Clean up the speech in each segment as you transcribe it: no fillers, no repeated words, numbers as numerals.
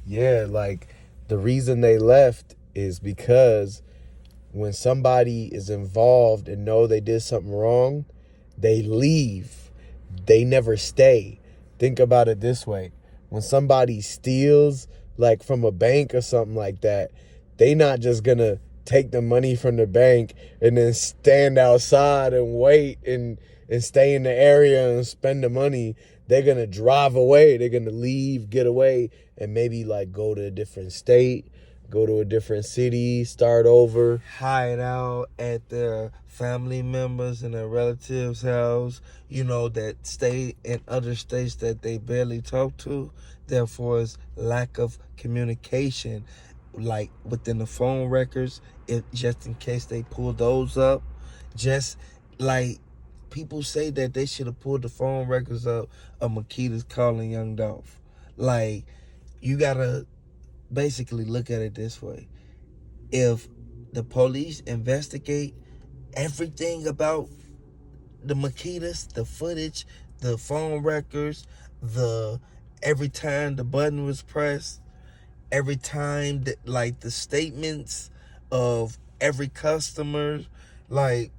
Yeah, like the reason they left is because when somebody is involved and know they did something wrong, they leave. They never stay. Think about it this way. When somebody steals like from a bank or something like that, they not just gonna take the money from the bank and then stand outside and wait and stay in the area and spend the money. They're gonna drive away. They're gonna leave, get away, and maybe like go to a different state, go to a different city, start over. Hide out at their family members and their relatives' house, that stay in other states that they barely talk to. Therefore, it's lack of communication, like within the phone records, just in case they pull those up. Just like people say that they should have pulled the phone records up of Makita's calling Young Dolph. Like, you gotta basically look at it this way. If the police investigate everything about the Makitas, the footage, the phone records, the every time the button was pressed, every time that, like, the statements of every customer, like,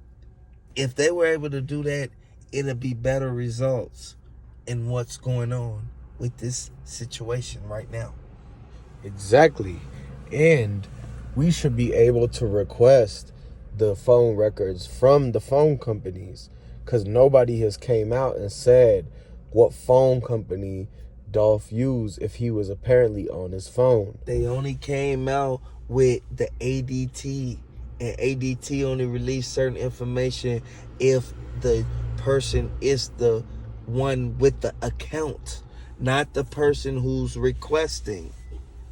if they were able to do that, it'd be better results in what's going on with this situation right now. Exactly. And we should be able to request the phone records from the phone companies because nobody has came out and said what phone company Dolph used if he was apparently on his phone. They only came out with the ADT, and ADT only released certain information if the person is the one with the account, not the person who's requesting.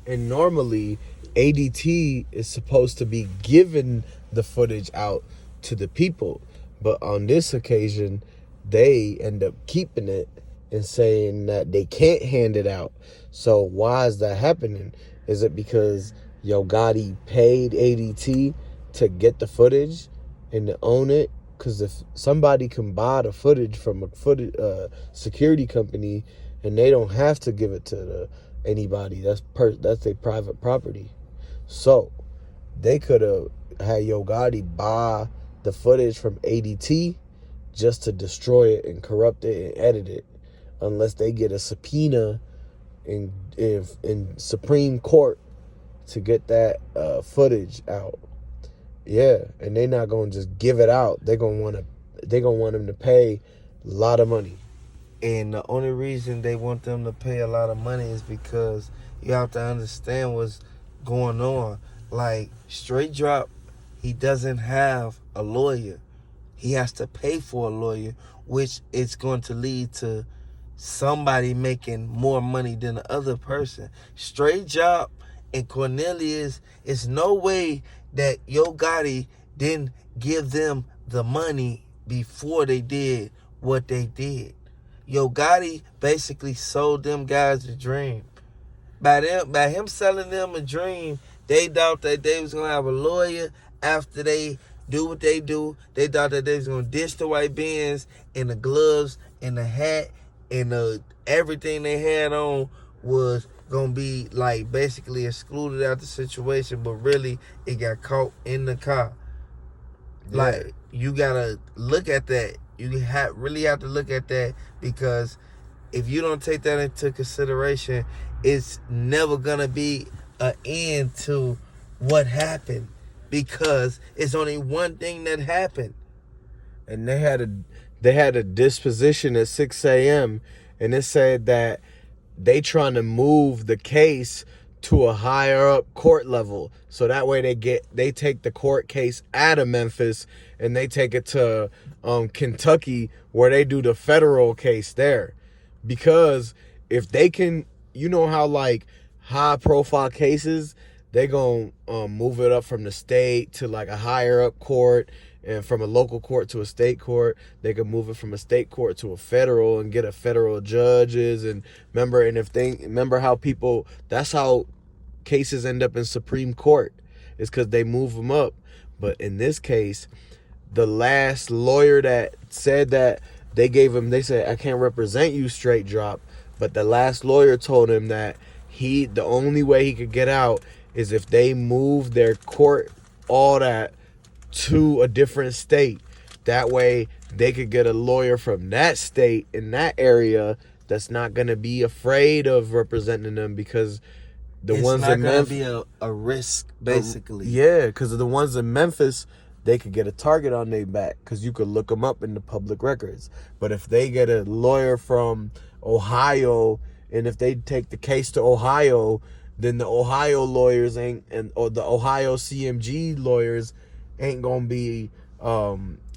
And normally, ADT is supposed to be giving the footage out to the people. But on this occasion, they end up keeping it and saying that they can't hand it out. So why is that happening? Is it because Yo Gotti paid ADT to get the footage and to own it? Because if somebody can buy the footage from a security company and they don't have to give it to anybody, that's their private property. So they could have had Yo Gotti buy the footage from ADT just to destroy it and corrupt it and edit it, unless they get a subpoena in Supreme Court to get that footage out. Yeah, and they're not gonna just give it out. They're gonna want him to pay a lot of money. And the only reason they want them to pay a lot of money is because you have to understand what's going on. Like, Straight Drop, he doesn't have a lawyer. He has to pay for a lawyer, which is going to lead to somebody making more money than the other person. Straight Drop and Cornelius, it's no way that Yo Gotti didn't give them the money before they did what they did. Yo Gotti basically sold them guys a dream. By him selling them a dream, they thought that they was gonna have a lawyer after they do what they do. They thought that they was gonna ditch the white bands and the gloves and the hat and everything they had on was gonna be like basically excluded out the situation, but really it got caught in the car. Yeah. Like, you gotta look at that. You really have to look at that, because if you don't take that into consideration, it's never gonna be an end to what happened, because it's only one thing that happened. And they had a disposition at 6 a.m. and it said that they trying to move the case to a higher up court level, so that way they take the court case out of Memphis and they take it to Kentucky, where they do the federal case there. Because if they can, you know how like high profile cases, they gonna move it up from the state to like a higher up court, and from a local court to a state court. They could move it from a state court to a federal and get a federal judges. And remember how people, that's how cases end up in Supreme Court, is because they move them up. But in this case, the last lawyer that said that, they said, I can't represent you, Straight Drop. But the last lawyer told him that the only way he could get out is if they move their court, all that, to a different state. That way they could get a lawyer from that state in that area that's not gonna be afraid of representing them, because the It's ones not in gonna Memphis, be a risk, basically. yeah, because of the ones in Memphis, they could get a target on their back because you could look them up in the public records. But if they get a lawyer from Ohio, and if they take the case to Ohio, then the Ohio lawyers or the Ohio CMG lawyers ain't gonna be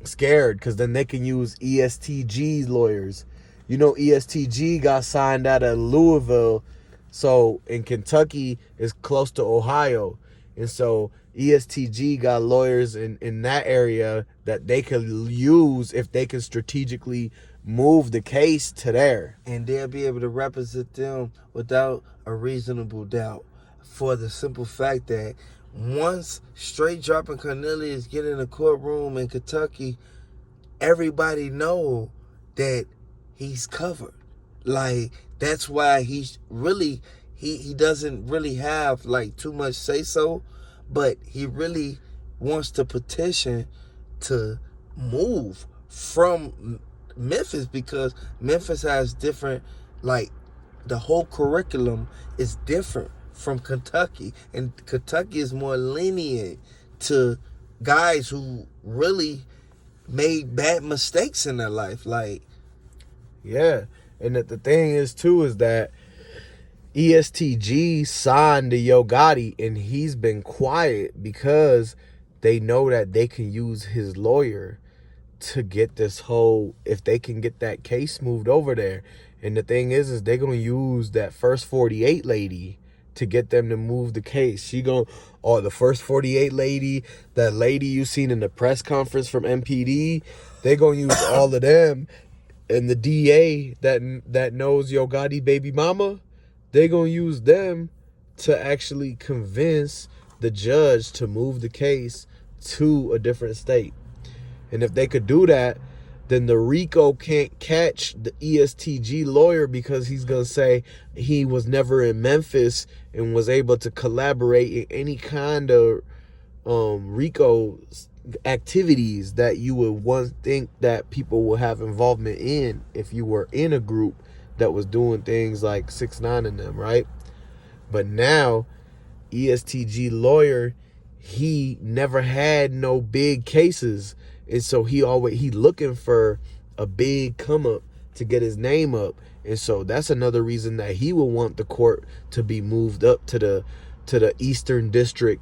scared, because then they can use ESTG lawyers. You know, ESTG got signed out of Louisville, so in Kentucky is close to Ohio, and so ESTG got lawyers in that area that they could use if they can strategically move the case to there. And they'll be able to represent them without a reasonable doubt, for the simple fact that once Straight Dropping Cornelius get in the courtroom in Kentucky, everybody know that he's covered. Like, that's why he's really, he doesn't really have like too much say so, but he really wants to petition to move from Memphis, because Memphis has different, like, the whole curriculum is different from Kentucky, and Kentucky is more lenient to guys who really made bad mistakes in their life. Like, yeah, and the thing is too is that ESTG signed to Yo Gotti, and he's been quiet because they know that they can use his lawyer to get this whole, if they can get that case moved over there. And the thing is they're gonna use that first 48 lady to get them to move the case. The first 48 lady, that lady you seen in the press conference from MPD, they're gonna use all of them. And the DA that knows Yo Gotti baby mama, they're gonna use them to actually convince the judge to move the case to a different state. And if they could do that, then the RICO can't catch the ESTG lawyer, because he's going to say he was never in Memphis and was able to collaborate in any kind of RICO activities that you would once think that people will have involvement in if you were in a group that was doing things like 6ix9ine and them, right? But now, ESTG lawyer, he never had no big cases. And so he looking for a big come up to get his name up. And so that's another reason that he will want the court to be moved up to the Eastern District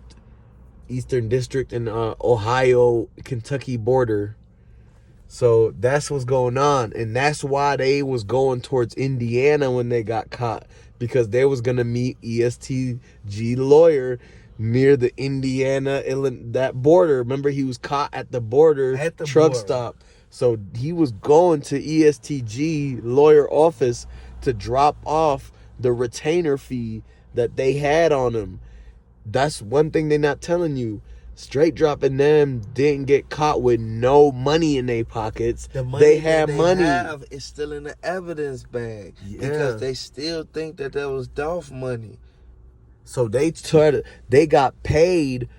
in Ohio, Kentucky border. So that's what's going on. And that's why they was going towards Indiana when they got caught, because they was going to meet ESTG lawyer near the Indiana, that border. Remember, he was caught at the border truck stop. So he was going to ESTG lawyer office to drop off the retainer fee that they had on him. That's one thing they're not telling you. Straight Dropping them didn't get caught with no money in their pockets. The money they had that money. Have is still in the evidence bag, because they still think that was Dolph money. So they got paid